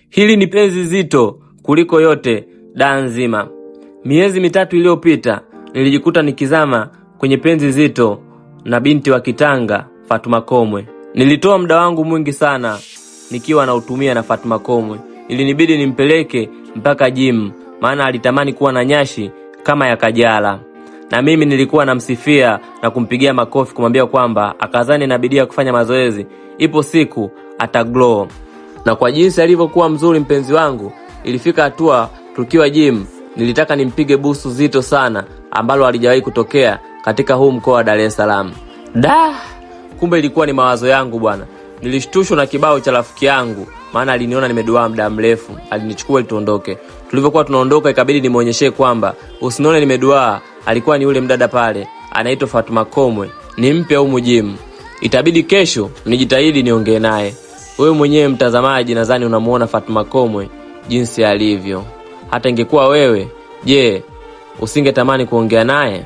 Hili ni penzi zito kuliko yote daa nzima. Miezi 3 iliyopita nilijikuta nikizama kwenye penzi zito na binti wa Kitanga, Fatuma Komwe. Nilitoa muda wangu mwingi sana nikiwa nautumia na Fatuma Komwe. Ilinibidi nimpeleke mpaka gym, maana alitamani kuwa na nyashi kama ya Kajala. Na mimi nilikuwa namsifia na kumpigia makofi kumwambia kwamba akazane na bidii ya kufanya mazoezi, ipo siku ataglow. Na kwa jinsi alivyokuwa mzuri mpenzi wangu, ilifika hatua tukiwa gym nilitaka nimpige busu zito sana ambalo halijawahi kutokea katika huu mkoa wa Dar es Salaam. Kumbe ilikuwa ni mawazo yangu bwana. Nilishtushwa na kibao cha rafiki yangu, maana aliniona nimeduaa muda mrefu, alinichukua tuondoke. Tulivyokuwa tunaondoka ikabidi nimuonyeshe kwamba usinione nimeduaa, alikuwa ni yule mdada pale anaitwa Fatuma Komwe, nimpe au gym. Itabidi kesho nijitahidi niongee naye. Wewe mwenyewe mtazamaji, nadhani unamuona Fatuma Komwe jinsi alivyo. Hata ingekuwa wewe, je, usingetamani kuongea naye?